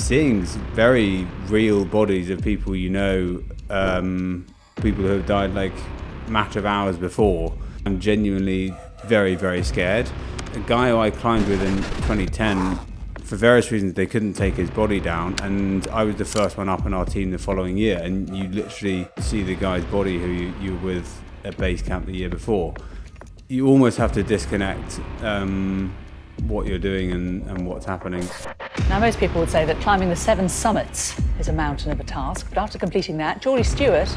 seeing very real bodies of people people who have died like a matter of hours before. I'm genuinely very, very scared. A guy who I climbed with in 2010, for various reasons, they couldn't take his body down, and I was the first one up in our team the following year, and you literally see the guy's body who you were with at base camp the year before. You almost have to disconnect what you're doing and what's happening. Now, most people would say that climbing the 7 summits is a mountain of a task, but after completing that, Geordie Stewart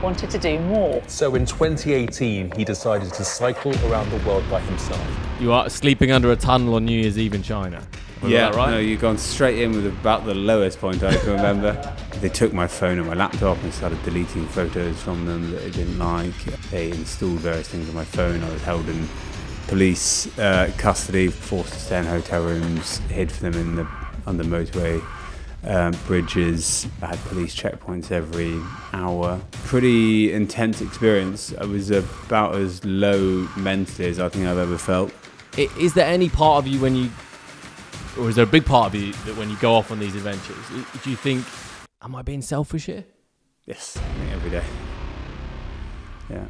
wanted to do more. So in 2018, he decided to cycle around the world by himself. You are sleeping under a tunnel on New Year's Eve in China. Yeah, right? No, you've gone straight in with about the lowest point I can remember. They took my phone and my laptop and started deleting photos from them that I didn't like. They installed various things on my phone. I was held in police custody, forced to stay in hotel rooms, hid for them on the motorway bridges. I had police checkpoints every hour. Pretty intense experience. I was about as low mentally as I think I've ever felt. Is there any part of you or is there a big part of you that when you go off on these adventures, do you think, am I being selfish here? Yes, I think every day. Yeah.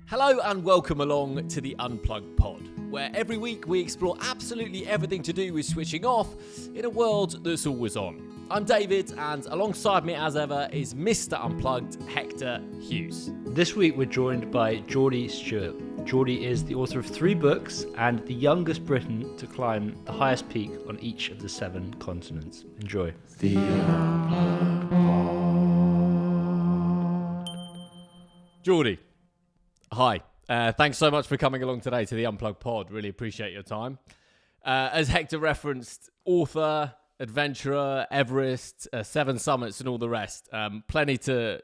Hello and welcome along to the Unplugged Pod, where every week we explore absolutely everything to do with switching off in a world that's always on. I'm David, and alongside me as ever is Mr. Unplugged, Hector Hughes. This week we're joined by Geordie Stewart. Geordie is the author of 3 books and the youngest Briton to climb the highest peak on each of the 7 continents. Enjoy. The Unplugged Pod. Geordie, hi. Thanks so much for coming along today to the Unplugged Pod. Really appreciate your time. As Hector referenced, author, adventurer, Everest, 7 summits and all the rest. Plenty to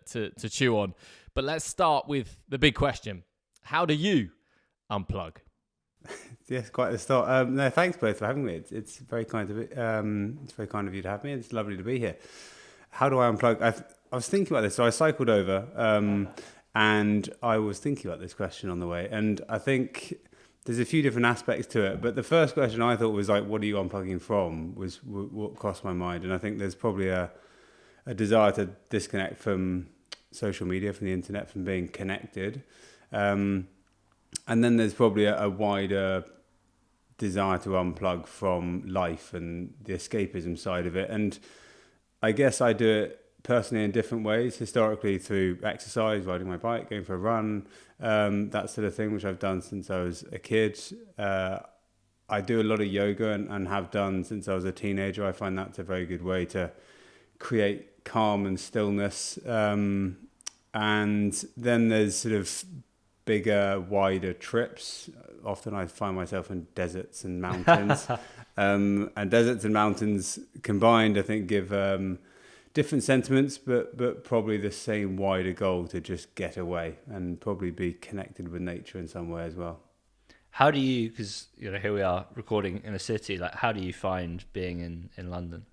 chew on. But let's start with the big question. How do you unplug? Yes, quite the start. No, thanks both for having me. It's very kind of it's very kind of you to have me. It's lovely to be here. How do I unplug? I was thinking about this. So I cycled over, and I was thinking about this question on the way. And I think there's a few different aspects to it. But the first question I thought was like, what are you unplugging from? Was what crossed my mind. And I think there's probably a desire to disconnect from social media, from the internet, from being connected. And then there's probably a wider desire to unplug from life and the escapism side of it. And I guess I do it personally in different ways, historically through exercise, riding my bike, going for a run, that sort of thing, which I've done since I was a kid. I do a lot of yoga and have done since I was a teenager. I find that's a very good way to create calm and stillness. And then there's sort of bigger, wider trips. Often I find myself in deserts and mountains. And deserts and mountains combined, I think, give different sentiments, but probably the same wider goal to just get away and probably be connected with nature in some way as well. How do you, because here we are recording in a city, like how do you find being in London?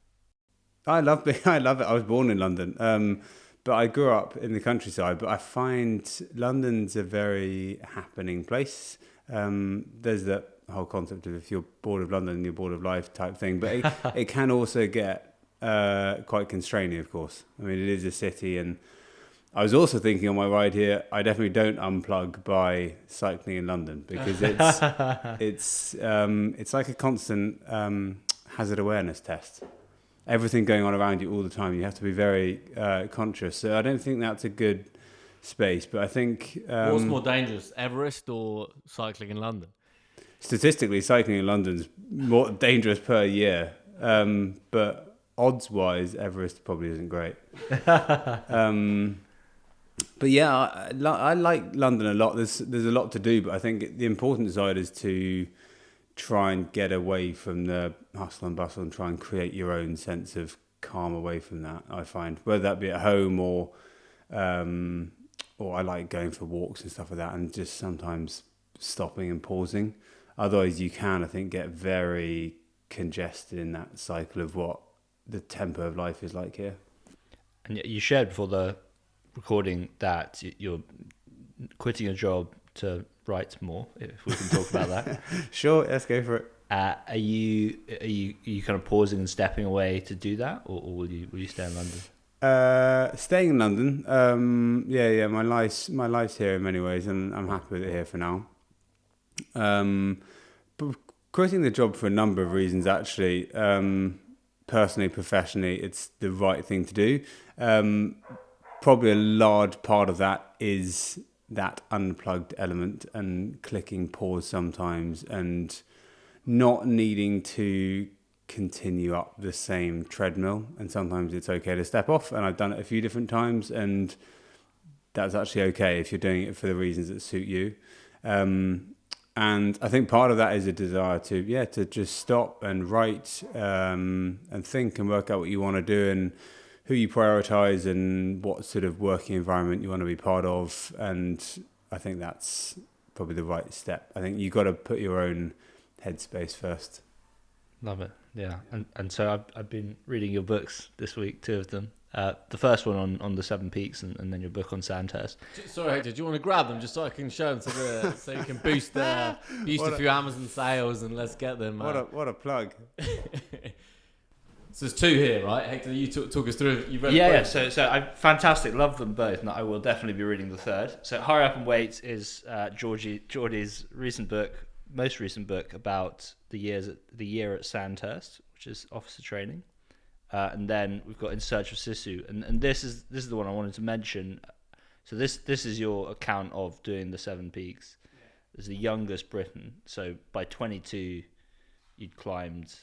I love it. I was born in London. But I grew up in the countryside, but I find London's a very happening place. There's that whole concept of if you're bored of London, you're bored of life type thing. But it can also get quite constraining, of course. I mean, it is a city. And I was also thinking on my ride here, I definitely don't unplug by cycling in London because it's like a constant hazard awareness test. Everything going on around you all the time, you have to be very conscious. So I don't think that's a good space, but I think... what's more dangerous, Everest or cycling in London? Statistically, cycling in London's more dangerous per year, but odds-wise, Everest probably isn't great. But yeah, I like London a lot. There's a lot to do, but I think the important side is to try and get away from the hustle and bustle and try and create your own sense of calm away from that, I find. Whether that be at home or I like going for walks and stuff like that and just sometimes stopping and pausing. Otherwise you can, I think, get very congested in that cycle of what the tempo of life is like here. And you shared before the recording that you're quitting your job to write more, if we can talk about that. Sure, let's go for it. Are you kind of pausing and stepping away to do that, or will you stay in London? Staying in London. Yeah. My life's here in many ways, and I'm happy with it here for now. But quitting the job for a number of reasons, actually. Personally, professionally, it's the right thing to do. Probably a large part of that is that unplugged element and clicking pause sometimes and not needing to continue up the same treadmill. And sometimes it's okay to step off, and I've done it a few different times, and that's actually okay if you're doing it for the reasons that suit you. And I think part of that is a desire to just stop and write and think and work out what you want to do and who you prioritize and what sort of working environment you want to be part of. And I think that's probably the right step. I think you've got to put your own headspace first. Love it. Yeah. And so I've been reading your books this week, 2 of them. The first one on the 7 peaks, and then your book on Sandhurst. Sorry, Hector, do you want to grab them just so I can show them so you can boost a few Amazon sales, and let's get them. What a plug. So there's 2 here, right? Hector, you talk us through. You've read Yeah. So I fantastic, love them both, and I will definitely be reading the third. So Hurry Up and Wait is Geordie's most recent book about the year at Sandhurst, which is officer training. And then we've got In Search of Sisu, and this is the one I wanted to mention. So this is your account of doing the 7 peaks. As the youngest Briton, so by 22, you'd climbed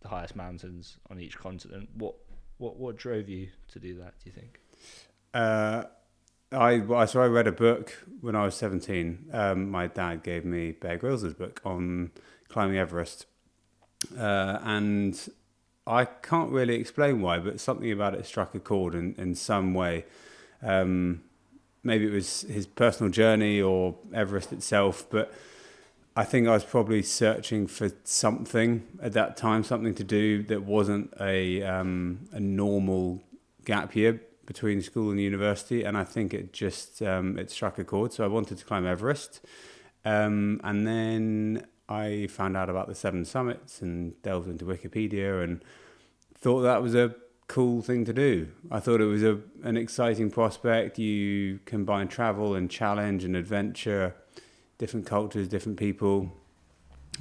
the highest mountains on each continent. What drove you to do that, do you think? I read a book when I was 17. My dad gave me Bear Grylls' book on climbing Everest, and I can't really explain why, but something about it struck a chord in some way. Maybe it was his personal journey or Everest itself, but I think I was probably searching for something at that time, something to do that wasn't a normal gap year between school and university, and I think it just it struck a chord. So I wanted to climb Everest, and then I found out about the 7 summits and delved into Wikipedia and thought that was a cool thing to do. I thought it was an exciting prospect. You combine travel and challenge and adventure, different cultures, different people.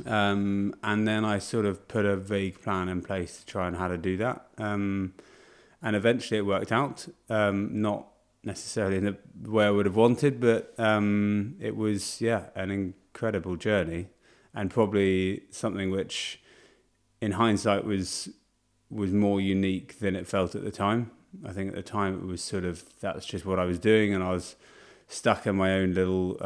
And then I sort of put a vague plan in place to try and how to do that. And eventually it worked out. Not necessarily in the way I would have wanted, but it was, an incredible journey, and probably something which in hindsight was more unique than it felt at the time. I think at the time it was sort of, that's just what I was doing, and I was stuck in my own little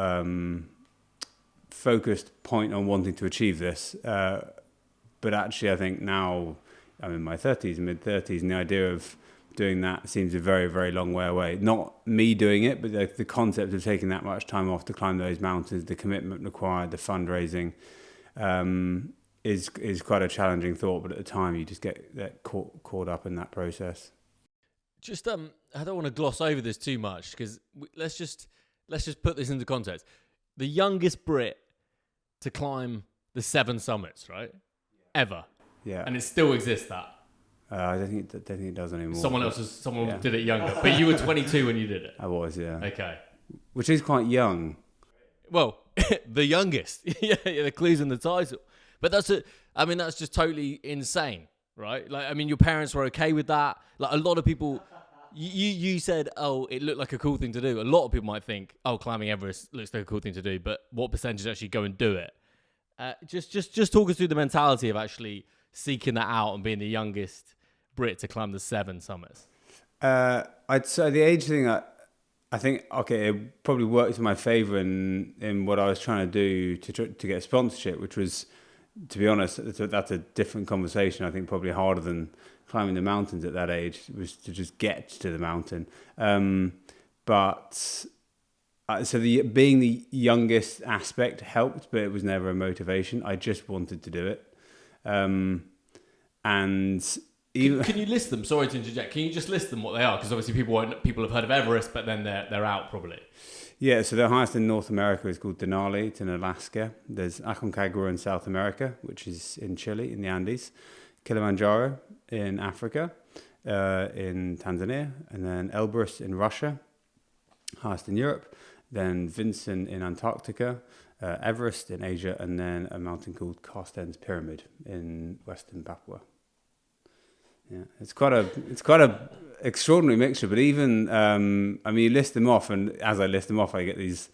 focused point on wanting to achieve this. But actually I think now I'm in my 30s, mid-30s, and the idea of doing that seems a very, very long way away. Not me doing it, but the concept of taking that much time off to climb those mountains, the commitment required, the fundraising, is quite a challenging thought. But at the time, you just get caught up in that process. Just I don't want to gloss over this too much, because let's just put this into context. The youngest Brit to climb the 7 summits, right? Ever. Yeah. And it still exists, that. I don't think it does anymore. Someone did it younger, but you were 22 when you did it. I was, yeah. Okay. Which is quite young. Well, the youngest. Yeah, the clue's in the title. But that's just totally insane, right? Like, I mean, your parents were okay with that. Like, a lot of people, you said, oh, it looked like a cool thing to do. A lot of people might think, oh, climbing Everest looks like a cool thing to do, but what percentage actually go and do it? Just talk us through the mentality of actually seeking that out and being the youngest Brit to climb the 7 summits. I'd say the age thing, I think, okay, it probably worked in my favour in what I was trying to do to get sponsorship, which was, to be honest, that's a different conversation. I think probably harder than climbing the mountains at that age, was to just get to the mountain. Being the youngest aspect helped, but it was never a motivation. I just wanted to do it. And even can you list them? Sorry to interject. Can you just list them what they are? Because obviously people have heard of Everest, but then they're out probably. Yeah, so the highest in North America is called Denali. It's in Alaska. There's Aconcagua in South America, which is in Chile, in the Andes. Kilimanjaro in Africa, in Tanzania. And then Elbrus in Russia, highest in Europe. Then Vincent in Antarctica. Everest in Asia. And then a mountain called Carstensz Pyramid in Western Papua. Yeah, it's quite a extraordinary mixture. But even you list them off, and as I list them off, I get these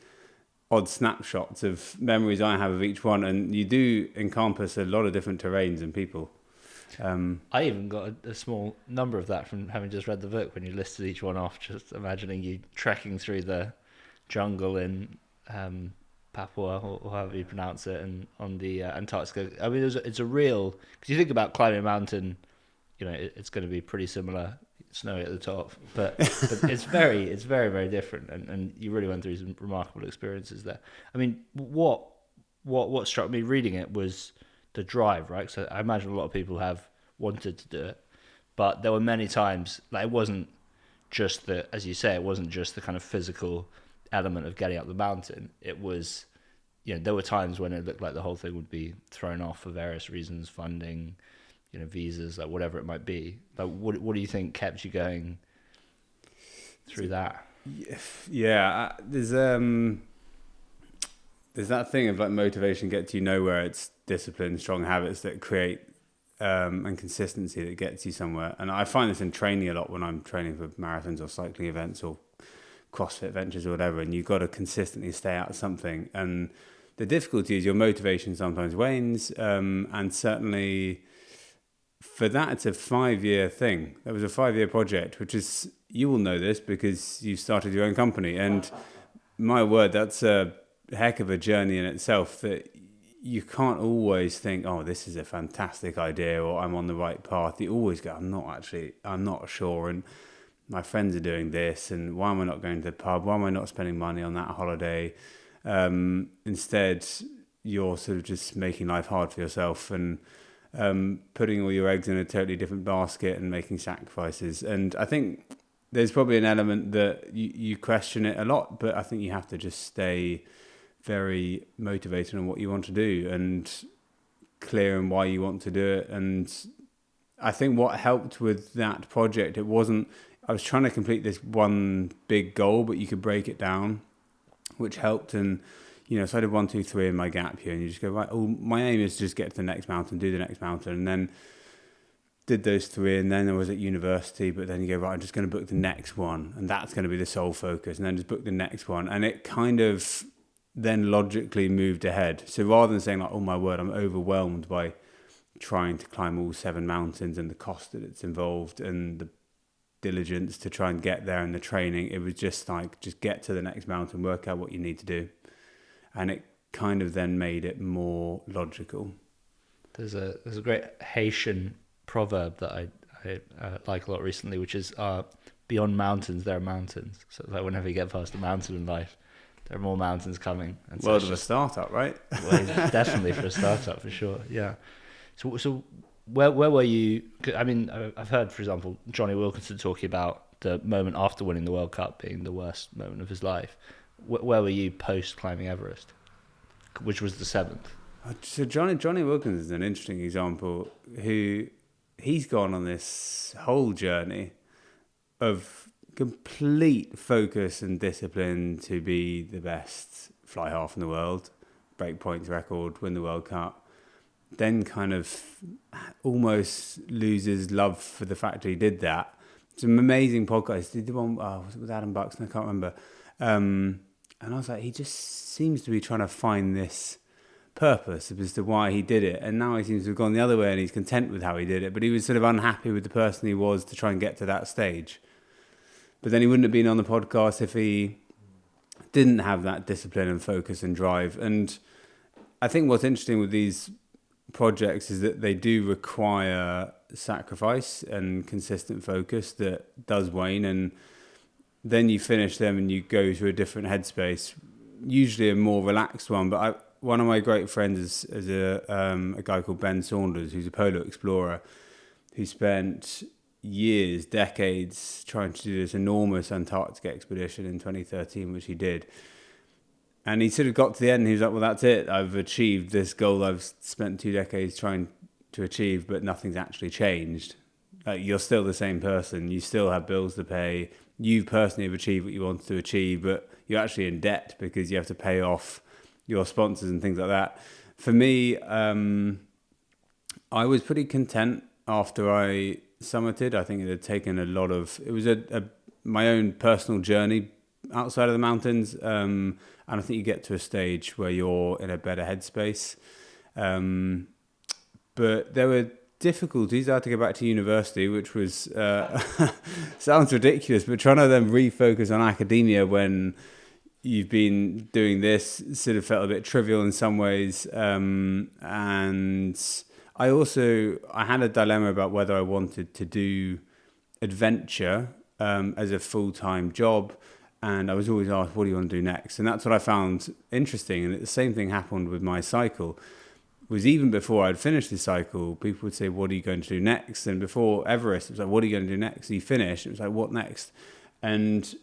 odd snapshots of memories I have of each one, and you do encompass a lot of different terrains and people. I even got a small number of that from having just read the book when you listed each one off. Just imagining you trekking through the jungle in Papua, or however you pronounce it, and on the Antarctica. I mean, it's a real, because you think about climbing a mountain. It's going to be pretty similar, snowy at the top, but it's very, very different, and you really went through some remarkable experiences there. I mean, what struck me reading it was the drive, right? So I imagine a lot of people have wanted to do it, but there were many times, like, it wasn't just as you say, it wasn't just the kind of physical element of getting up the mountain. It was, there were times when it looked like the whole thing would be thrown off for various reasons, funding, visas, like whatever it might be. Like, what do you think kept you going through that? Yeah, there's that thing of like motivation gets you nowhere. It's discipline, strong habits that create and consistency that gets you somewhere. And I find this in training a lot when I'm training for marathons or cycling events or CrossFit ventures or whatever. And you've got to consistently stay out of something. And the difficulty is your motivation sometimes wanes, and certainly. For that, it's a 5-year thing. That was a 5-year project, which is, you will know this because you started your own company. And my word, that's a heck of a journey in itself, that you can't always think, oh, this is a fantastic idea, or I'm on the right path. You always go, I'm not sure. And my friends are doing this, and why am I not going to the pub? Why am I not spending money on that holiday? Instead, you're sort of just making life hard for yourself and putting all your eggs in a totally different basket and making sacrifices. And I think there's probably an element that you question it a lot, but I think you have to just stay very motivated on what you want to do and clear on why you want to do it. And I think what helped with that project, I was trying to complete this one big goal, but you could break it down, which helped. And so I did 1, 2, 3 in my gap here, and you just go, right, my aim is to just get to the next mountain, do the next mountain, and then did those 3, and then I was at university, but then you go, right, I'm just going to book the next one, and that's going to be the sole focus, and then just book the next one, and it kind of then logically moved ahead. So rather than saying like, oh my word, I'm overwhelmed by trying to climb all 7 mountains and the cost that it's involved and the diligence to try and get there and the training, it was just like, just get to the next mountain, work out what you need to do. And it kind of then made it more logical. There's a great Haitian proverb that I like a lot recently, which is beyond mountains there are mountains. So it's like whenever you get past a mountain in life, there are more mountains coming. And so world of a startup, right? Well, definitely for a startup, for sure. Yeah. So where were you? I mean, I've heard, for example, Johnny Wilkinson talking about the moment after winning the World Cup being the worst moment of his life. Where were you post climbing Everest, which was the 7th? So Johnny Wilkins is an interesting example. He's gone on this whole journey of complete focus and discipline to be the best fly half in the world, break points record, win the World Cup. Then kind of almost loses love for the fact that he did that. It's an amazing podcast. He did one, was it with Adam Buxton? I can't remember. And I was like, he just seems to be trying to find this purpose as to why he did it. And now he seems to have gone the other way and he's content with how he did it. But he was sort of unhappy with the person he was to try and get to that stage. But then he wouldn't have been on the podcast if he didn't have that discipline and focus and drive. And I think what's interesting with these projects is that they do require sacrifice and consistent focus that does wane. And then you finish them and you go to a different headspace, usually a more relaxed one. But one of my great friends is a guy called Ben Saunders, who's a polar explorer, who spent years, decades trying to do this enormous Antarctic expedition in 2013, which he did. And he sort of got to the end and he was like, well, that's it. I've achieved this goal I've spent 2 decades trying to achieve, but nothing's actually changed. Like, you're still the same person. You still have bills to pay. You personally have achieved what you wanted to achieve, but you're actually in debt because you have to pay off your sponsors and things like that. For me, I was pretty content after I summited. I think it had taken a lot of... It was my own personal journey outside of the mountains. And I think you get to a stage where you're in a better headspace. But there were difficulties. I had to go back to university, which was... sounds ridiculous, but trying to then refocus on academia when you've been doing this sort of felt a bit trivial in some ways. And I had a dilemma about whether I wanted to do adventure as a full-time job. And I was always asked, what do you want to do next? And that's what I found interesting. And the same thing happened with my cycle. Was even before I'd finished the cycle, people would say, what are you going to do next? And before Everest, it was like, what are you going to do next? You finished. It was like, what next? And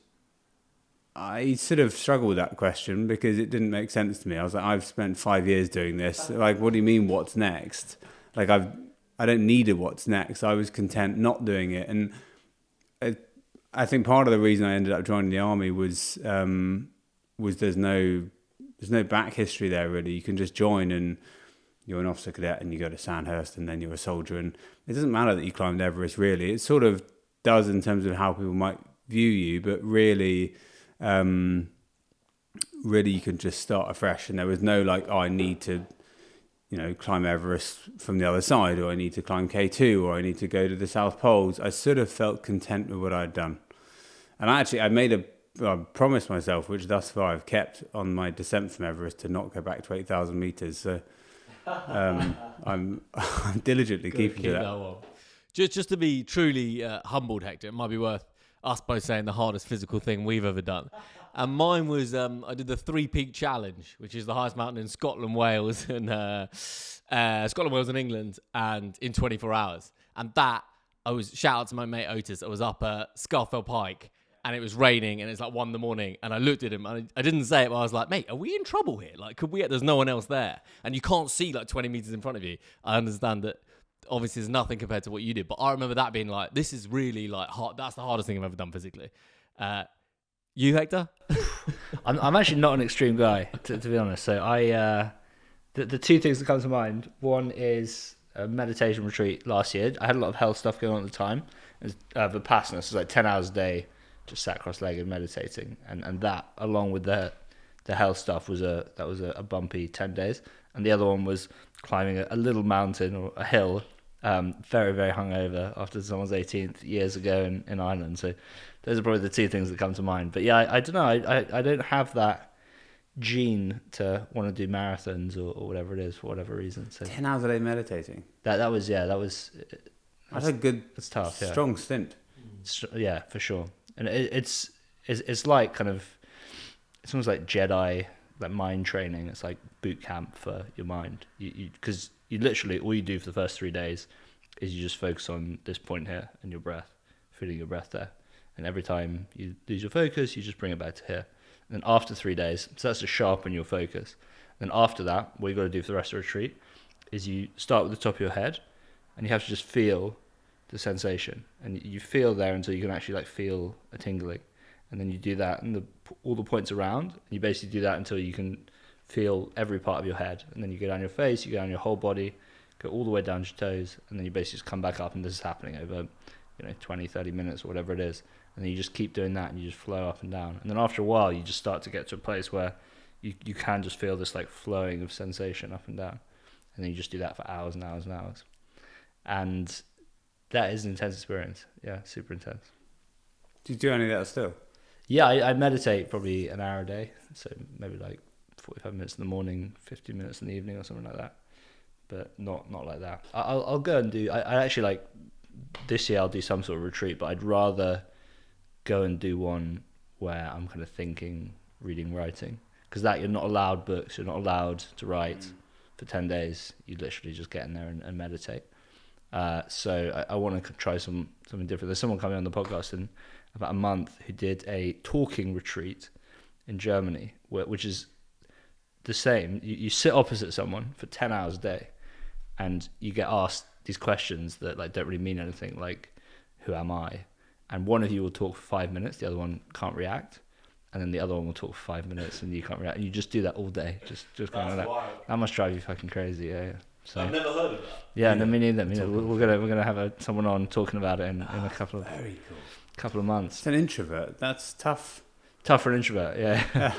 I sort of struggled with that question because it didn't make sense to me. I was like, I've spent 5 years doing this. Like, what do you mean, what's next? Like, I don't need a what's next. I was content not doing it. And I think part of the reason I ended up joining the army was there's no back history there, really. You can just join and you're an officer cadet and you go to Sandhurst and then you're a soldier. And it doesn't matter that you climbed Everest, really. It sort of does in terms of how people might view you, but really you can just start afresh. And there was no like, oh, I need to, climb Everest from the other side, or I need to climb K2, or I need to go to the South Poles. I sort of felt content with what I'd done. And I promised myself, which thus far I've kept on my descent from Everest, to not go back to 8,000 meters. So I'm diligently keeping to that. One. Just to be truly humbled, Hector, it might be worth us both saying the hardest physical thing we've ever done. And mine was, I did the 3-peak challenge, which is the highest mountain in Scotland, Wales, and Wales and England, and in 24 hours. And that, shout out to my mate Otis, I was up at Scarfell Pike, and it was raining, and it's like 1 a.m, and I looked at him, and I didn't say it, but I was like, mate, are we in trouble here? Like, there's no one else there, and you can't see like 20 meters in front of you. I understand that obviously there's nothing compared to what you did, but I remember that being like, this is really like hard. That's the hardest thing I've ever done physically. You, Hector? I'm actually not an extreme guy, to be honest. So the two things that come to mind, one is a meditation retreat last year. I had a lot of health stuff going on at the time. It was Vipassana, so like 10 hours a day, just sat cross-legged meditating, and that, along with the health stuff, was a bumpy 10 days. And the other one was climbing a little mountain or a hill, very, very hungover after someone's 18th years ago in Ireland. So those are probably the two things that come to mind. But yeah, I don't know. I don't have that gene to want to do marathons or whatever it is for whatever reason. So 10 hours a day meditating. That's a good, it's tough, yeah. Strong stint. Yeah, for sure. And it's like kind of, it's almost like Jedi, like mind training. It's like boot camp for your mind. Because you literally, all you do for the first 3 days is you just focus on this point here and your breath, feeling your breath there. And every time you lose your focus, you just bring it back to here. And then after 3 days, so that's to sharpen your focus. Then after that, what you've got to do for the rest of the retreat is you start with the top of your head, and you have to just feel the sensation. And you feel there until you can actually like feel a tingling. And then you do that and all the points around, and you basically do that until you can feel every part of your head. And then you go down your face, you go down your whole body, go all the way down to your toes, and then you basically just come back up, and this is happening over 20, 30 minutes or whatever it is. And then you just keep doing that, and you just flow up and down. And then after a while, you just start to get to a place where you can just feel this like flowing of sensation up and down. And then you just do that for hours and hours and hours. And that is an intense experience. Yeah, super intense. Do you do any of that still? Yeah, I meditate probably an hour a day. So maybe like 45 minutes in the morning, 50 minutes in the evening or something like that. But not like that. I'll go and do... I actually like... This year I'll do some sort of retreat, but I'd rather go and do one where I'm kind of thinking, reading, writing. Because that, you're not allowed books, you're not allowed to write for 10 days. You literally just get in there and meditate. So I want to try something different. There's someone coming on the podcast in about a month who did a talking retreat in Germany, which is the same. You sit opposite someone for 10 hours a day, and you get asked these questions that like don't really mean anything, like who am I? And one of you will talk for 5 minutes, the other one can't react, and then the other one will talk for 5 minutes and you can't react, and you just do that all day, just going like that. Wild. That must drive you fucking crazy. Yeah. So I've never heard of that. Yeah, no, me neither. We're gonna have someone on talking about it in a couple of months. It's an introvert. That's tough. Tough for an introvert. Yeah.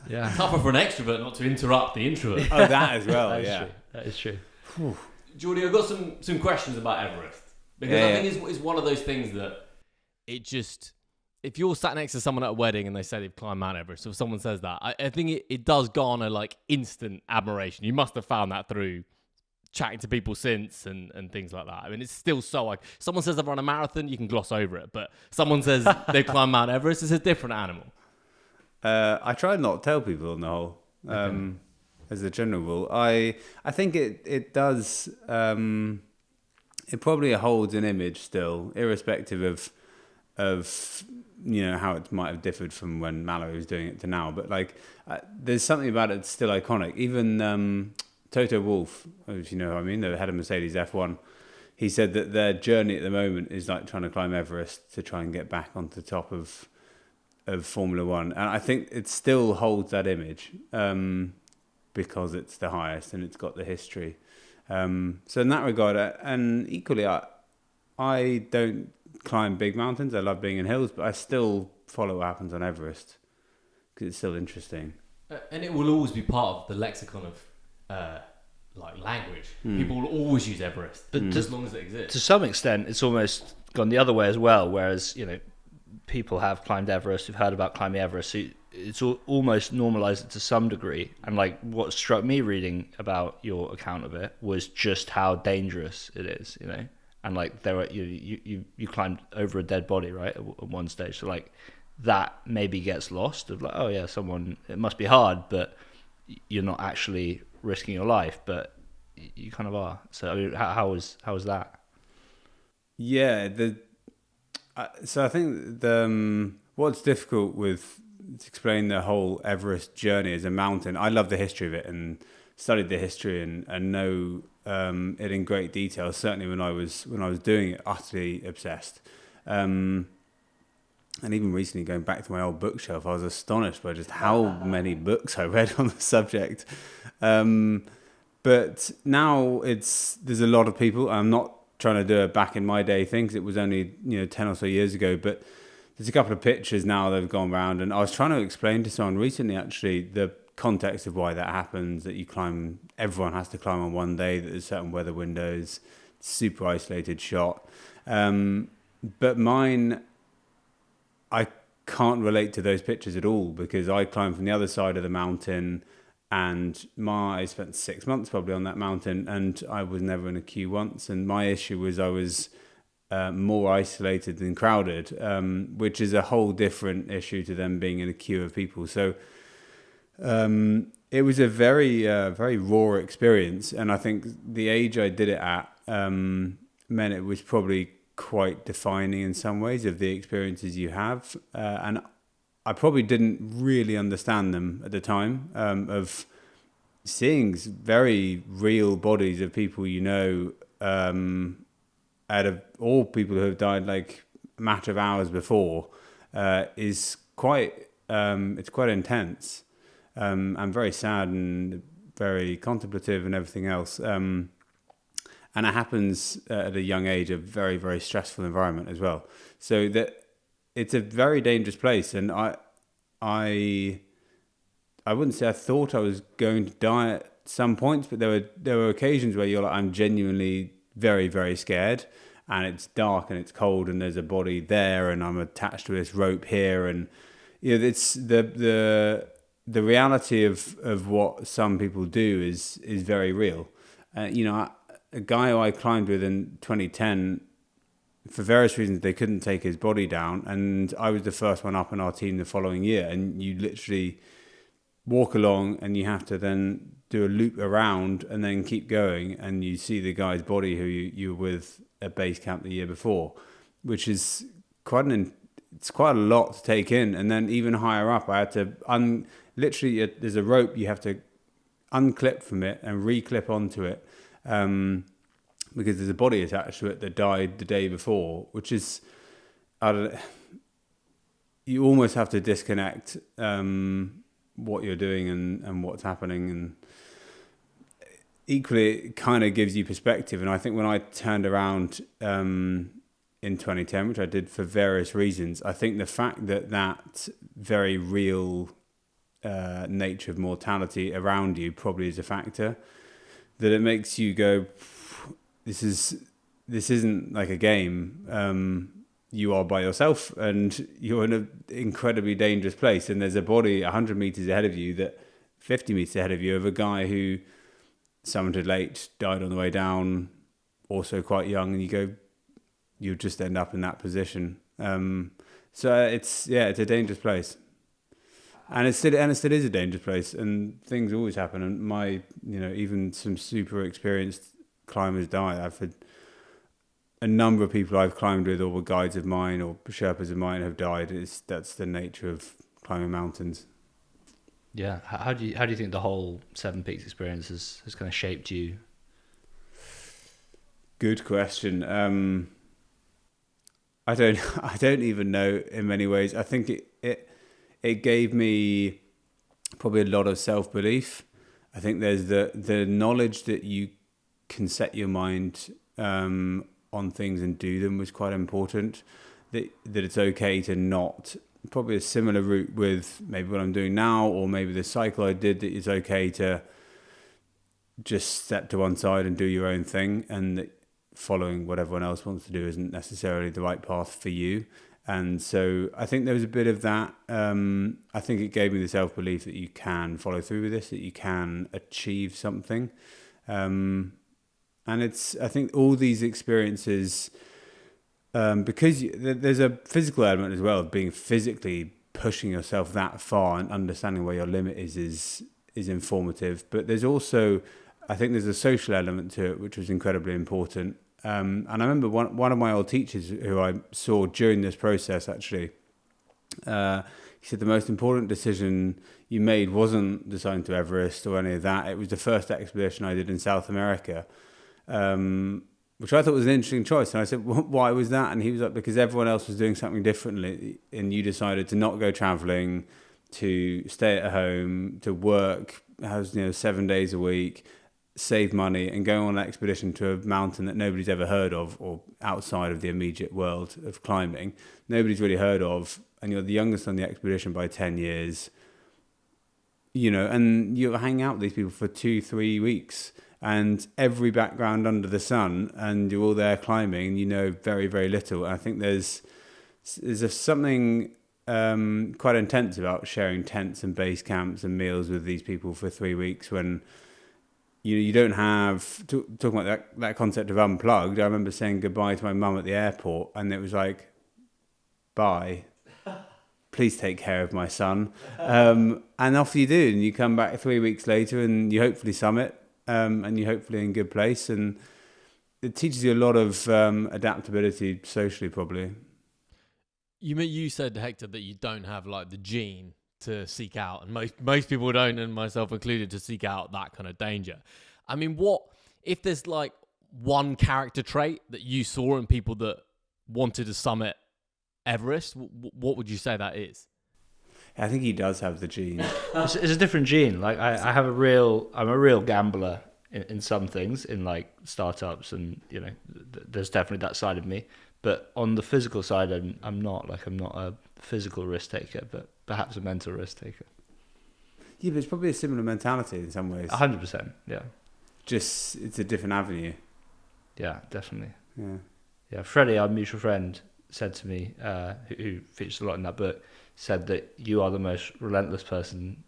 Yeah. Tougher for an extrovert not to interrupt the introvert. Oh, that as well. That is true. Geordie, I've got some questions about Everest, because I think it's one of those things that it just, if you're sat next to someone at a wedding and they say they've climbed Mount Everest, or if someone says that, I think it does garner like instant admiration. You must have found that through chatting to people since and things like that. I mean, it's still so like, someone says they've run a marathon, you can gloss over it, but someone says they've climbed Mount Everest, it's a different animal. I try not to tell people on the whole, as a general rule. I think it does, it probably holds an image still, irrespective of how it might have differed from when Mallory was doing it to now. But like, there's something about it that's still iconic. Even Toto Wolff, if you know what I mean, the head of Mercedes F1, he said that their journey at the moment is like trying to climb Everest to try and get back onto the top of Formula One. And I think it still holds that image because it's the highest and it's got the history. So in that regard, and equally, I don't climb big mountains. I love being in hills, but I still follow what happens on Everest because it's still interesting. And it will always be part of the lexicon of like language. People will always use Everest, but as long as it exists. To some extent, it's almost gone the other way as well. Whereas people have climbed Everest, who've heard about climbing Everest. So it's almost normalized it to some degree. And like what struck me reading about your account of it was just how dangerous it is. And like there were you climbed over a dead body, right, at one stage. So like that maybe gets lost of like, oh yeah, it must be hard, but you're not actually risking your life, but you kind of are. So I mean, how was that? Yeah, so I think what's difficult with to explain the whole Everest journey as a mountain. I love the history of it and studied the history and know it in great detail. Certainly when I was doing it, utterly obsessed. And even recently, going back to my old bookshelf, I was astonished by just how many books I read on the subject. But now there's a lot of people. I'm not trying to do a back in my day thing, because it was only 10 or so years ago. But there's a couple of pictures now that have gone around, and I was trying to explain to someone recently actually the context of why that happens. That everyone has to climb on one day. That there's certain weather windows, super isolated shot. But mine, I can't relate to those pictures at all, because I climbed from the other side of the mountain, and I spent 6 months probably on that mountain, and I was never in a queue once. And my issue was I was more isolated than crowded, which is a whole different issue to them being in a queue of people. So it was a very, very raw experience. And I think the age I did it at meant it was probably quite defining in some ways of the experiences you have. And I probably didn't really understand them at the time, of seeing very real bodies of people out of all people who have died like a matter of hours before, is quite it's quite intense, and very sad and very contemplative and everything else. And it happens at a young age, a very, very stressful environment as well. So that it's a very dangerous place. And I wouldn't say I thought I was going to die at some points, but there were occasions where you're like, I'm genuinely very, very scared, and it's dark and it's cold and there's a body there and I'm attached to this rope here, and it's the reality of what some people do is very real. A guy who I climbed with in 2010, for various reasons, they couldn't take his body down, and I was the first one up in our team the following year. And you literally walk along, and you have to then do a loop around and then keep going, and you see the guy's body who you were with at base camp the year before, which is it's quite a lot to take in. And then even higher up, I had to literally, there's a rope you have to unclip from it and reclip onto it, because there's a body attached to it that died the day before, which is, I don't know, you almost have to disconnect what you're doing and what's happening, and equally it kind of gives you perspective. And I think when I turned around in 2010, which I did for various reasons, I think the fact that very real nature of mortality around you probably is a factor, that it makes you go, this isn't like a game. You are by yourself and you're in an incredibly dangerous place, and there's a body 100 meters ahead of you, 50 meters ahead of you, of a guy who summited late, died on the way down, also quite young, and you just end up in that position. So it's a dangerous place, and it still is a dangerous place, and things always happen. And even some super experienced climbers die. I've had a number of people I've climbed with, or were guides of mine or Sherpas of mine, have died. That's the nature of climbing mountains. Yeah. How do you think the whole Seven Peaks experience has kind of shaped you? Good question. I don't even know in many ways. I think it gave me probably a lot of self-belief. I think there's the knowledge that you can set your mind on things and do them was quite important. That it's okay to not, probably a similar route with maybe what I'm doing now, or maybe the cycle I did, that it's okay to just step to one side and do your own thing, and that following what everyone else wants to do isn't necessarily the right path for you. And so I think there was a bit of that. I think it gave me the self-belief that you can follow through with this, that you can achieve something. And I think all these experiences, because there's a physical element as well, of being physically pushing yourself that far and understanding where your limit is informative. But there's also, I think there's a social element to it, which was incredibly important. And I remember one of my old teachers who I saw during this process, actually, he said the most important decision you made wasn't deciding to Everest or any of that. It was the first expedition I did in South America, which I thought was an interesting choice. And I said, why was that? And he was like, because everyone else was doing something differently, and you decided to not go traveling, to stay at home, to work, 7 days a week, save money, and go on an expedition to a mountain that nobody's ever heard of, or outside of the immediate world of climbing, nobody's really heard of, and you're the youngest on the expedition by 10 years, and you hang out with these people for 2-3 weeks, and every background under the sun, and you're all there climbing, very, very little. And I think there's something quite intense about sharing tents and base camps and meals with these people for 3 weeks, when you don't have, talking about that concept of unplugged. I remember saying goodbye to my mum at the airport, and it was like, bye, please take care of my son. And off you do, and you come back 3 weeks later, and you hopefully summit, and you're hopefully in a good place. And it teaches you a lot of adaptability socially, probably. You said, Hector, that you don't have like the gene to seek out, and most people don't, and myself included, to seek out that kind of danger. I mean, what if there's like one character trait that you saw in people that wanted to summit Everest? What would you say that is? I think he does have the gene. It's a different gene. Like I'm a real gambler in some things, in like startups, and there's definitely that side of me. But on the physical side, I'm not a physical risk taker, but perhaps a mental risk taker. Yeah, but it's probably a similar mentality in some ways. 100%, yeah. Just, it's a different avenue. Yeah, definitely. Yeah. Freddie, our mutual friend, said to me, who features a lot in that book, said that you are the most relentless person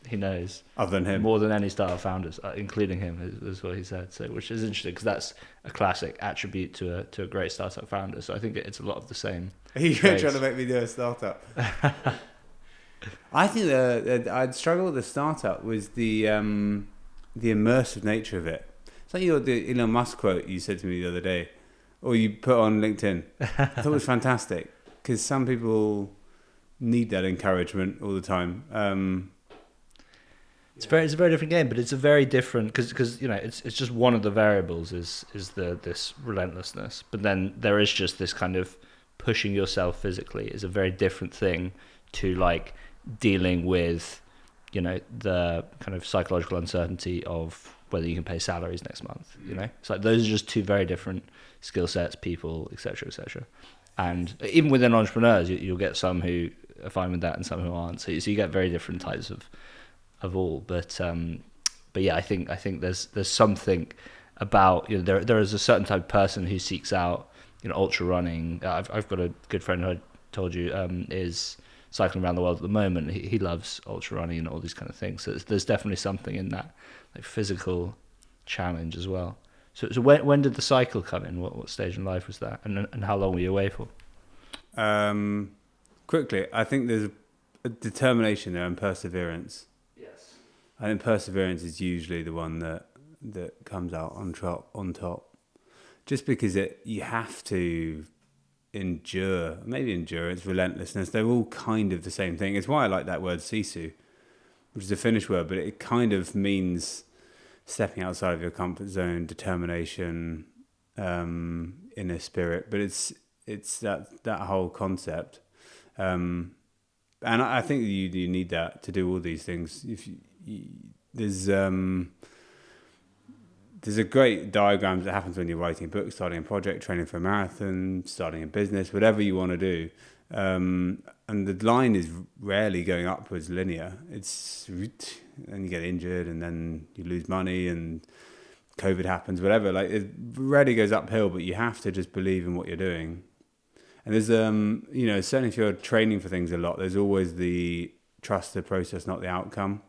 he knows. Other than him. More than any startup founders, including him, is what he said. So, which is interesting, because that's a classic attribute to a great startup founder. So I think it's a lot of the same. Are you trying to make me do a startup? I think that I'd struggle with the startup was the immersive nature of it. It's like the Elon Musk quote you said to me the other day, or you put on LinkedIn. I thought it was fantastic, because some people need that encouragement all the time. It's a very different game, but it's a very different because it's just one of the variables is this relentlessness, but then there is just this kind of pushing yourself physically is a very different thing to like dealing with the kind of psychological uncertainty of whether you can pay salaries next month. It's like those are just two very different skill sets, people, etc., etc. And even within entrepreneurs, you'll get some who are fine with that and some who aren't. So you get very different types of all. But yeah, I think there's something about there is a certain type of person who seeks out ultra running. I've got a good friend who I told you is cycling around the world at the moment. He loves ultra running and all these kind of things. So there's definitely something in that like physical challenge as well. So when did the cycle come in? What stage in life was that? And how long were you away for? Quickly, I think there's a determination there and perseverance. Yes. I think perseverance is usually the one that comes out on top. Just because you have to endure, maybe endurance, relentlessness, they're all kind of the same thing. It's why I like that word sisu, which is a Finnish word, but it kind of means stepping outside of your comfort zone, determination, inner spirit. But it's that whole concept, and I think you need that to do all these things. There's a great diagram that happens when you're writing a book, starting a project, training for a marathon, starting a business, whatever you want to do. And the line is rarely going upwards linear. And you get injured and then you lose money and COVID happens, whatever. Like it rarely goes uphill, but you have to just believe in what you're doing. And there's, certainly if you're training for things a lot, there's always the trust the process, not the outcome,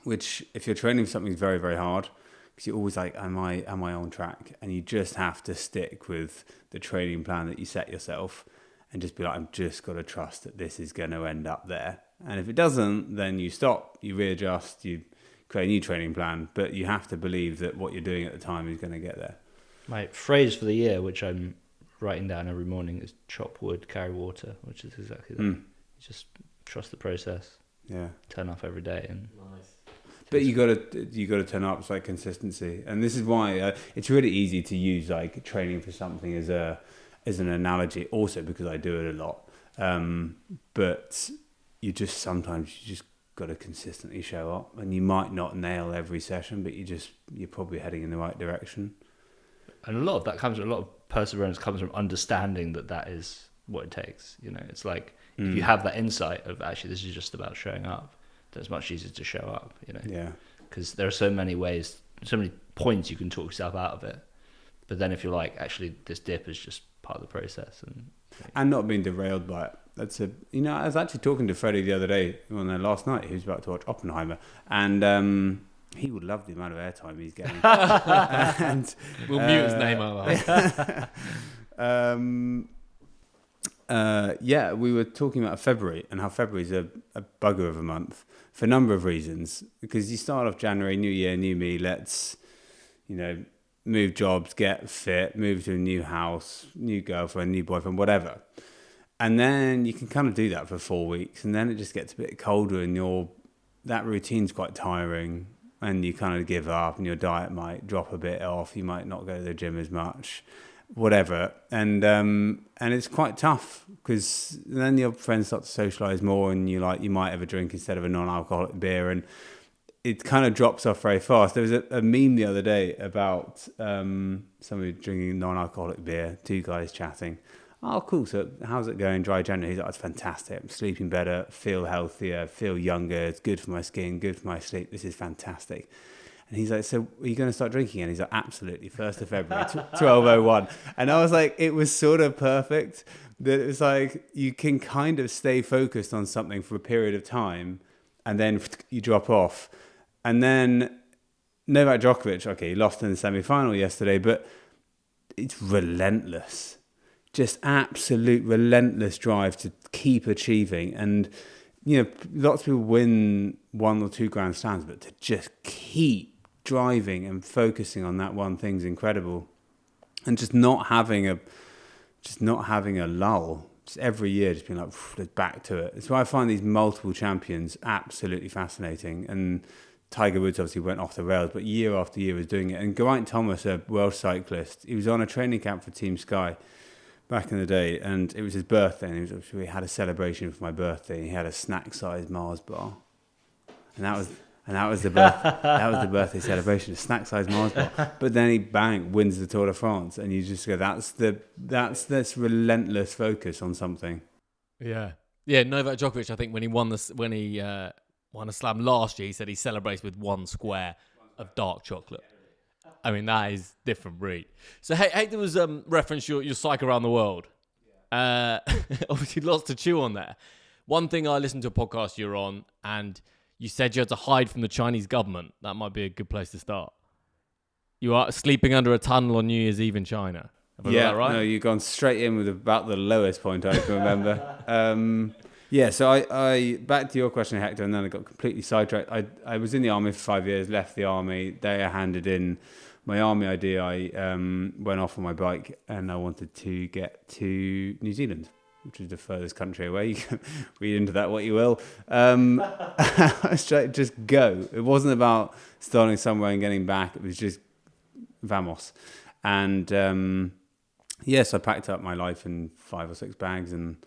which if you're training for something very, very hard, because you're always like, am I on track? And you just have to stick with the training plan that you set yourself and just be like, I'm just got to trust that this is going to end up there. And if it doesn't, then you stop, you readjust, you create a new training plan, but you have to believe that what you're doing at the time is going to get there. My phrase for the year, which I'm writing down every morning, is chop wood, carry water, which is exactly that. You just trust the process. Yeah. Turn up every day and Nice. But you got to turn up. It's like consistency, and this is why it's really easy to use like training for something as an analogy. Also because I do it a lot, but sometimes you just got to consistently show up, and you might not nail every session, but you're probably heading in the right direction. And a lot of that a lot of perseverance comes from understanding that is what it takes. It's like if you have that insight of actually this is just about showing up, then it's much easier to show up. Yeah. Because there are so many ways, so many points you can talk yourself out of it. But then if you're like, actually, this dip is just part of the process, and not being derailed by it. That's I was actually talking to Freddie the other day, last night. He was about to watch Oppenheimer, and he would love the amount of airtime he's getting. And We'll mute his name out. We were talking about February and how February is a bugger of a month for a number of reasons. Because you start off January, new year, new me. Let's, move jobs, get fit, move to a new house, new girlfriend, new boyfriend, whatever. And then you can kind of do that for 4 weeks, and then it just gets a bit colder, and that routine's quite tiring, and you kind of give up, and your diet might drop a bit off. You might not go to the gym as much. Whatever, and it's quite tough because then your friends start to socialise more, and you might have a drink instead of a non-alcoholic beer, and it kind of drops off very fast. There was a meme the other day about somebody drinking non-alcoholic beer, two guys chatting. Oh, cool. So how's it going? Dry January. He's like, it's fantastic. I'm sleeping better, feel healthier, feel younger. It's good for my skin, good for my sleep. This is fantastic. And he's like, so are you going to start drinking? And he's like, absolutely. 1st of February, 12:01. And I was like, it was sort of perfect that it was like, you can kind of stay focused on something for a period of time and then you drop off. And then Novak Djokovic, okay, he lost in the semi-final yesterday, but it's relentless. Just absolute relentless drive to keep achieving. And, lots of people win 1 or 2 Grand Slams, but to just keep driving and focusing on that one thing's incredible. And just not having a lull. Just every year, just being like, back to it. It's why I find these multiple champions absolutely fascinating. And Tiger Woods obviously went off the rails, but year after year was doing it. And Geraint Thomas, a Welsh cyclist, he was on a training camp for Team Sky back in the day, and it was his birthday, and we had a celebration for my birthday. And he had a snack-sized Mars bar, and that was the birthday celebration, a snack-sized Mars bar. But then he wins the Tour de France, and you just go, that's this relentless focus on something. Yeah. Novak Djokovic, I think when he won a slam last year, he said he celebrates with 1 square of dark chocolate. I mean, that is different breed. So, Hector was referenced your cycle around the world. Obviously, lots to chew on there. One thing, I listened to a podcast you're on, and you said you had to hide from the Chinese government. That might be a good place to start. You are sleeping under a tunnel on New Year's Eve in China. Have I got that right? No, you've gone straight in with about the lowest point I can remember. So I back to your question, Hector, and then I got completely sidetracked. I was in the army for 5 years, left the army. They handed in my army ID. I went off on my bike, and I wanted to get to New Zealand, which is the furthest country away. You can read into that what you will. Just go. It wasn't about starting somewhere and getting back. It was just vamos. And so I packed up my life in 5 or 6 bags and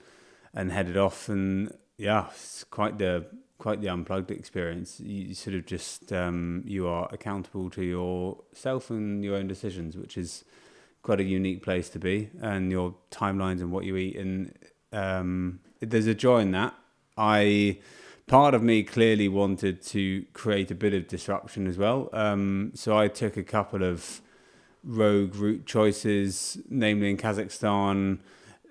headed off. And it's quite the unplugged experience. You sort of just you are accountable to yourself and your own decisions, which is quite a unique place to be, and your timelines and what you eat. And there's a joy in that. Part of me clearly wanted to create a bit of disruption as well. So I took a couple of rogue route choices, namely in Kazakhstan.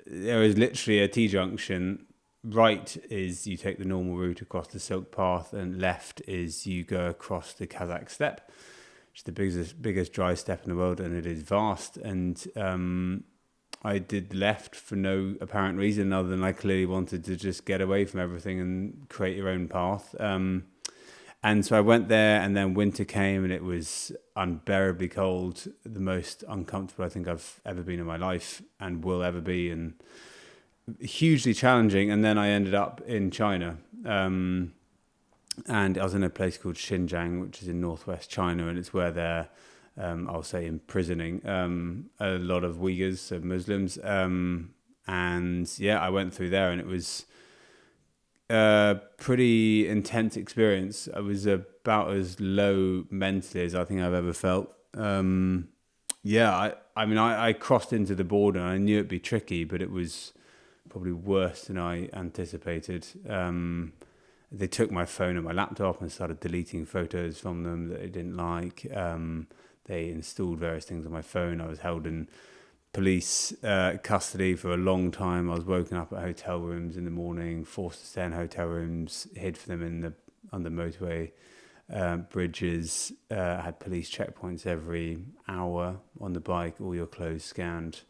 There is literally a T-junction. Right is you take the normal route across the Silk Path, and left is you go across the Kazakh steppe, which is the biggest dry steppe in the world, and it is vast. And I did left for no apparent reason other than I clearly wanted to just get away from everything and create your own path. And so I went there, and then winter came, and it was unbearably cold, the most uncomfortable I think I've ever been in my life and will ever be, and hugely challenging. And then I ended up in China, and I was in a place called Xinjiang, which is in northwest China, and it's where they're, I'll say, imprisoning a lot of Uyghurs, so Muslims. I went through there, and it was a pretty intense experience. I was about as low mentally as I think I've ever felt. I crossed into the border, and I knew it'd be tricky, but it was probably worse than I anticipated. They took my phone and my laptop and started deleting photos from them that they didn't like. They installed various things on my phone. I was held in police custody for a long time. I was woken up at hotel rooms in the morning, forced to stay in hotel rooms, hid for them on the motorway bridges, had police checkpoints every hour on the bike, all your clothes scanned.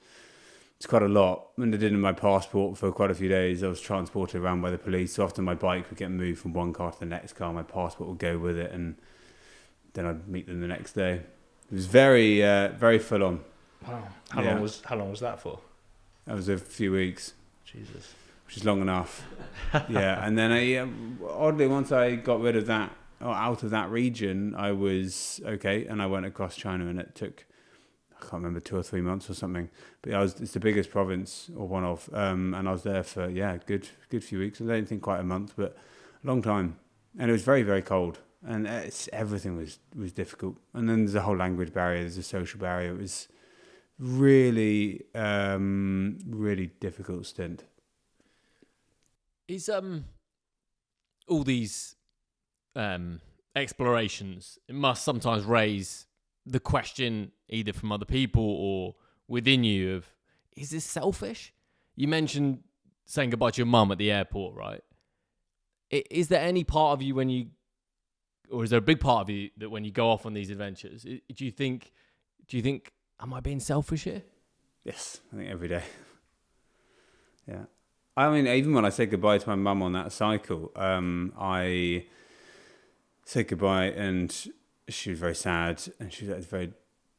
It's quite a lot. And I didn't have my passport for quite a few days. I was transported around by the police. So often my bike would get moved from one car to the next car. My passport would go with it, and then I'd meet them the next day. It was very, very full on. Wow. How long was that for? That was a few weeks. Jesus. Which is long enough. And then oddly, once I got rid of that, or out of that region, I was okay, and I went across China, and it took, I can't remember, 2 or 3 months or something. But it's the biggest province, or one of, and I was there for a good few weeks. I don't think quite a month, but a long time. And it was very, very cold, and everything was difficult. And then there's a whole language barrier, there's a social barrier. It was really, really difficult stint. Is all these explorations, it must sometimes raise the question, either from other people or within you, of, is this selfish? You mentioned saying goodbye to your mum at the airport, right? Is there any part of you or is there a big part of you that when you go off on these adventures, do you think, am I being selfish here? Yes, I think every day. Yeah. I mean, even when I said goodbye to my mum on that cycle, I said goodbye, and she was very sad, and she was, it's very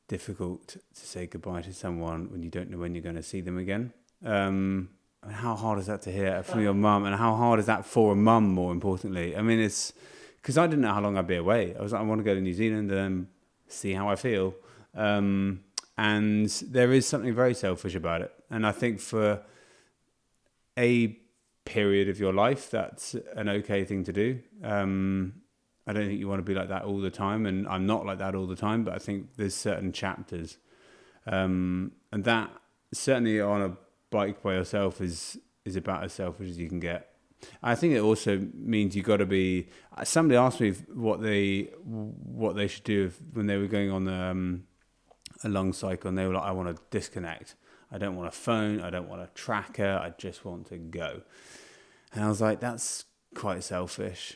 difficult to say goodbye to someone when you don't know when you're going to see them again. And how hard is that to hear from your mum, and how hard is that for a mum, more importantly? I mean, it's because I didn't know how long I'd be away. I was like, I want to go to New Zealand and then see how I feel. And there is something very selfish about it. And I think for a period of your life, that's an okay thing to do. I don't think you want to be like that all the time, and I'm not like that all the time, but I think there's certain chapters. And that, certainly on a bike by yourself, is about as selfish as you can get. I think it also means you got to be. Somebody asked me what they should do when they were going on a long cycle, and they were like, "I want to disconnect. I don't want a phone. I don't want a tracker. I just want to go." And I was like, "That's quite selfish."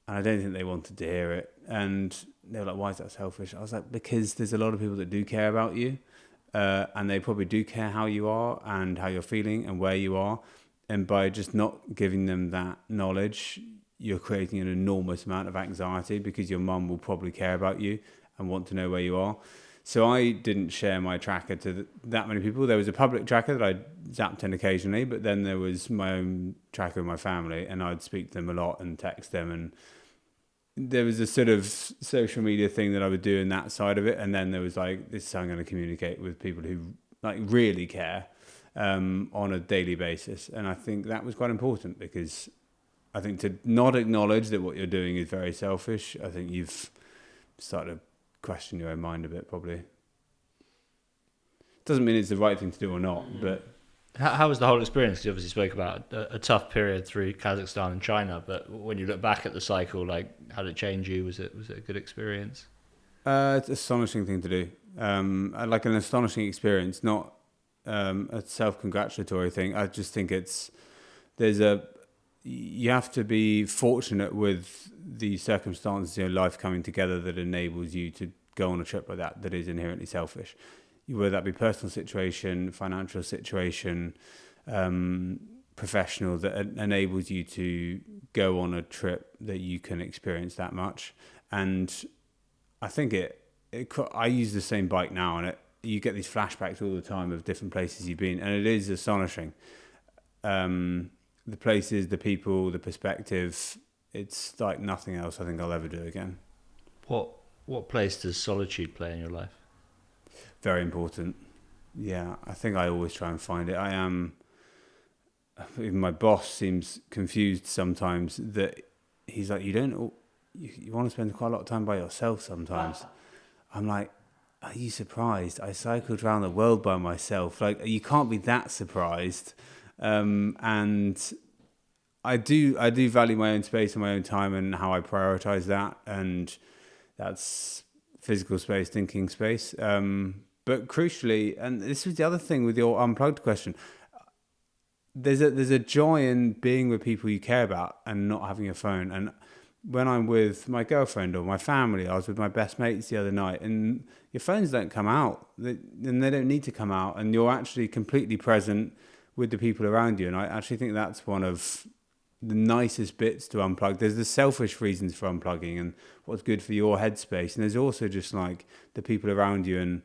And I don't think they wanted to hear it. And they were like, "Why is that selfish?" I was like, "Because there's a lot of people that do care about you, and they probably do care how you are and how you're feeling and where you are. And by just not giving them that knowledge, you're creating an enormous amount of anxiety because your mum will probably care about you and want to know where you are." So I didn't share my tracker to that many people. There was a public tracker that I zapped in occasionally, but then there was my own tracker with my family, and I'd speak to them a lot and text them. And there was a sort of social media thing that I would do in that side of it. And then there was like, this is how I'm going to communicate with people who like really care on a daily basis. And I think that was quite important, because I think to not acknowledge that what you're doing is very selfish, I think you've started to question your own mind a bit, probably. Doesn't mean it's the right thing to do or not, but... How was the whole experience? 'Cause you obviously spoke about a tough period through Kazakhstan and China, but when you look back at the cycle, like, how did it change you? Was it a good experience? It's an astonishing thing to do. Like an astonishing experience, not a self-congratulatory thing. I just think you have to be fortunate with the circumstances in your life coming together that enables you to go on a trip like that is inherently selfish. Whether that be personal situation, financial situation, professional, that enables you to go on a trip that you can experience that much. And I think I use the same bike now, and you get these flashbacks all the time of different places you've been, and it is astonishing. The places, the people, the perspective, it's like nothing else I think I'll ever do again. What place does solitude play in your life? Very important. Yeah, I think I always try and find it. Even my boss seems confused sometimes that he's like, you want to spend quite a lot of time by yourself sometimes. I'm like, are you surprised? I cycled around the world by myself. Like, you can't be that surprised. And I do value my own space and my own time and how I prioritize that. And that's physical space, thinking space. But crucially, and this was the other thing with your unplugged question, there's a joy in being with people you care about and not having a phone. And when I'm with my girlfriend or my family, I was with my best mates the other night, and your phones don't come out, and they don't need to come out, and you're actually completely present with the people around you. And I actually think that's one of the nicest bits to unplug. There's the selfish reasons for unplugging and what's good for your headspace, and there's also just like the people around you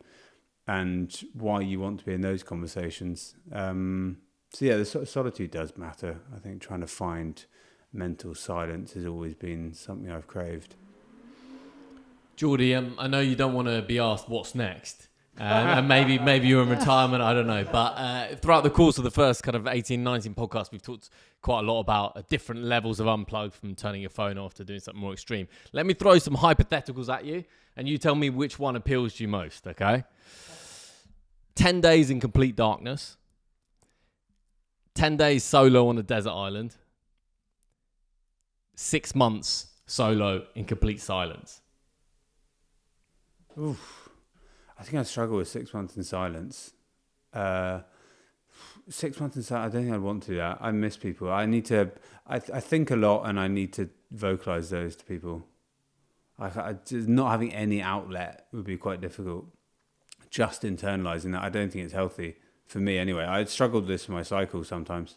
and why you want to be in those conversations. So yeah, the solitude does matter. I think trying to find mental silence has always been something I've craved. Geordie, I know you don't want to be asked what's next. And maybe you're in retirement, I don't know. But throughout the course of the first kind of 18, 19 podcasts, we've talked quite a lot about different levels of unplugged, from turning your phone off to doing something more extreme. Let me throw some hypotheticals at you, and you tell me which one appeals to you most, okay? 10 days in complete darkness. 10 days solo on a desert island. 6 months solo in complete silence. Oof. I think I'd struggle with 6 months in silence. 6 months in silence, I don't think I'd want to do that. I miss people. I think a lot, and I need to vocalize those to people. Just not having any outlet would be quite difficult. Just internalizing that, I don't think it's healthy for me anyway. I struggled with this in my cycle sometimes,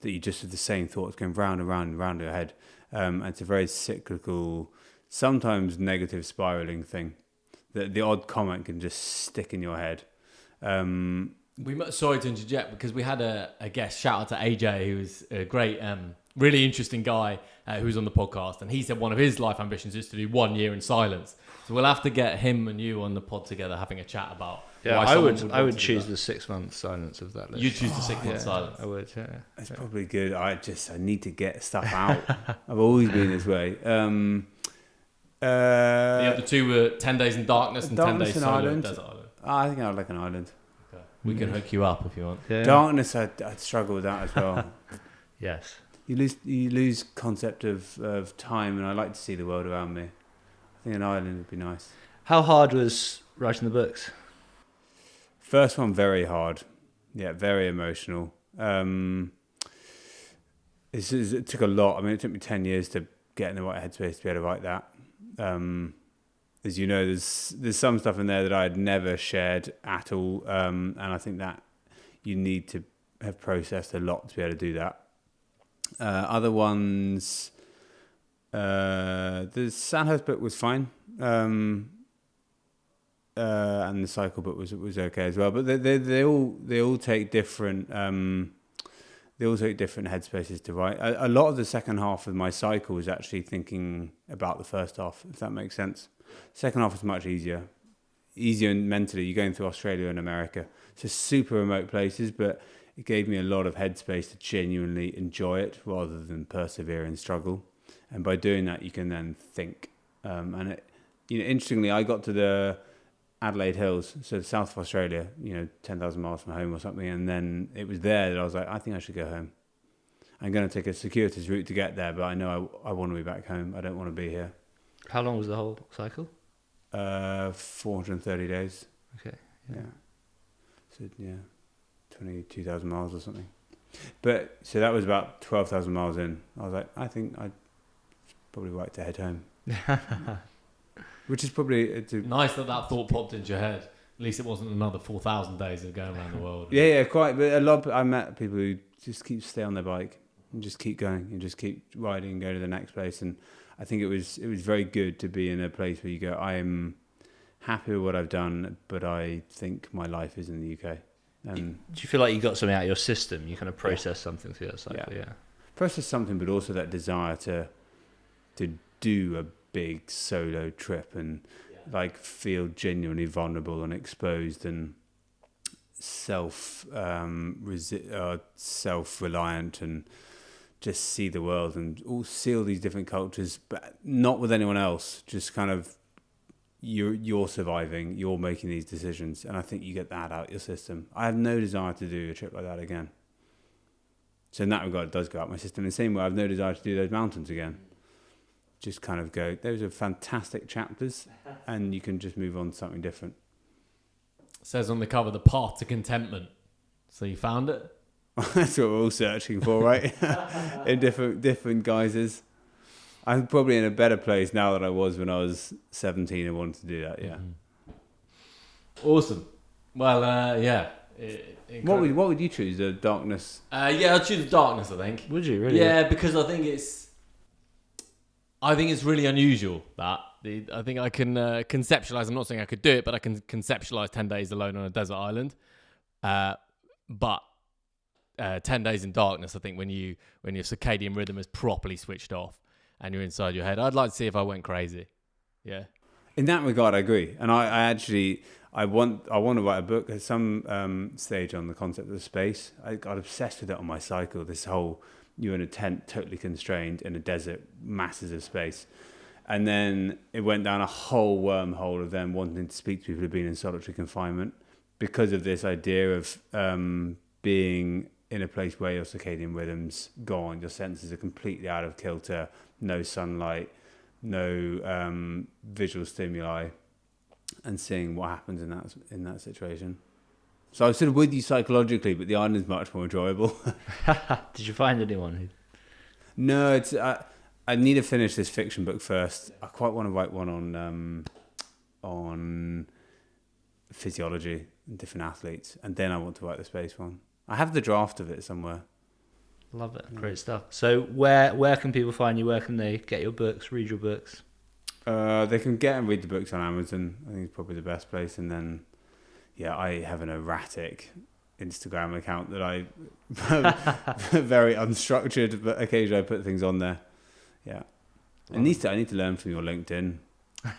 that you just have the same thoughts going round and round and round your head. And it's a very cyclical, sometimes negative spiraling thing. The odd comment can just stick in your head. Sorry to interject, because we had a guest, shout out to AJ, who was a great really interesting guy who's on the podcast, and he said one of his life ambitions is to do 1 year in silence. So we'll have to get him and you on the pod together having a chat about. Yeah, why I would choose the 6 month silence of that list. You'd choose the 6 month silence. I would. Yeah, It's probably good. I need to get stuff out. I've always been this way. The other two were 10 Days in Darkness and 10 Days solo Island. Desert Island. I think I'd like an island. Okay. We can hook you up if you want. Yeah. Darkness, I'd struggle with that as well. Yes. You lose concept of time, and I like to see the world around me. I think an island would be nice. How hard was writing the books? First one, very hard. Yeah, very emotional. It took a lot. I mean, it took me 10 years to get in the right headspace to be able to write that. As you know, there's some stuff in there that I had never shared at all, and I think that you need to have processed a lot to be able to do that. Other ones, the Sandhurst book was fine, and the cycle book was okay as well. But they all take different headspaces to write. A lot of the second half of my cycle was actually thinking about the first half, if that makes sense. Second half was much easier mentally. You're going through Australia and America, so super remote places, but it gave me a lot of headspace to genuinely enjoy it rather than persevere and struggle. And by doing that, you can then think. And it, interestingly, I got to the Adelaide Hills, so south of Australia, 10,000 miles from home or something. And then it was there that I was like, I think I should go home. I'm going to take a circuitous route to get there, but I know I want to be back home. I don't want to be here. How long was the whole cycle? 430 days. Okay. Yeah. So, 22,000 miles or something. But so that was about 12,000 miles in. I was like, I think I'd probably right to head home. Which is probably nice that thought popped into your head. At least it wasn't another 4,000 days of going around the world. Yeah, quite. But a lot. I met people who just stay on their bike and just keep going and just keep riding and go to the next place. And I think it was very good to be in a place where you go, I am happy with what I've done, but I think my life is in the UK. Do you feel like you got something out of your system? You kind of process something through that cycle, yeah. Process something, but also that desire to do a big solo trip and feel genuinely vulnerable and exposed and self-reliant and just see the world and see all these different cultures, but not with anyone else. Just kind of you're surviving, you're making these decisions, and I think you get that out your system. I have no desire to do a trip like that again. So in that regard, it does go out my system. In the same way, I have no desire to do those mountains again. Just kind of go, those are fantastic chapters, and you can just move on to something different. It says on the cover, the path to contentment. So you found it? That's what we're all searching for, right? In different guises. I'm probably in a better place now than I was when I was 17 and wanted to do that, yeah. Mm-hmm. Awesome. Well, yeah. What would you choose? The darkness? Yeah, I'd choose the darkness, I think. Would you, really? Yeah, because I think it's really unusual that. I think I can conceptualize, I'm not saying I could do it, but I can conceptualize 10 days alone on a desert island. But 10 days in darkness, I think when your circadian rhythm is properly switched off and you're inside your head, I'd like to see if I went crazy. Yeah. In that regard, I agree. And I want to write a book at some stage on the concept of space. I got obsessed with it on my cycle, this whole, you're in a tent, totally constrained in a desert, masses of space. And then it went down a whole wormhole of them wanting to speak to people who've been in solitary confinement because of this idea of being in a place where your circadian rhythm's gone, your senses are completely out of kilter, no sunlight, no visual stimuli, and seeing what happens in that situation. So I was sort of with you psychologically, but the island is much more enjoyable. Did you find anyone who? No, it's I need to finish this fiction book first. I quite want to write one on physiology and different athletes, and then I want to write the space one. I have the draft of it somewhere. Love it. Great stuff. So where can people find you? Where can they get your books, read your books? They can get and read the books on Amazon. I think it's probably the best place. And then, I have an erratic Instagram account that I very unstructured, but occasionally I put things on there. Yeah, I need to learn from your LinkedIn.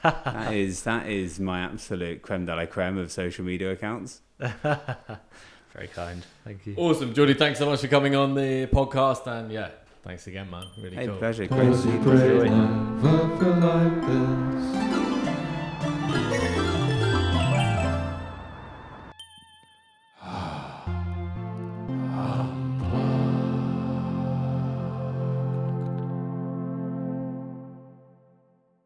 that is my absolute creme de la creme of social media accounts. Very kind, thank you. Awesome, Geordie. Thanks so much for coming on the podcast, and yeah, thanks again, man. Really cool. Pleasure, Chris.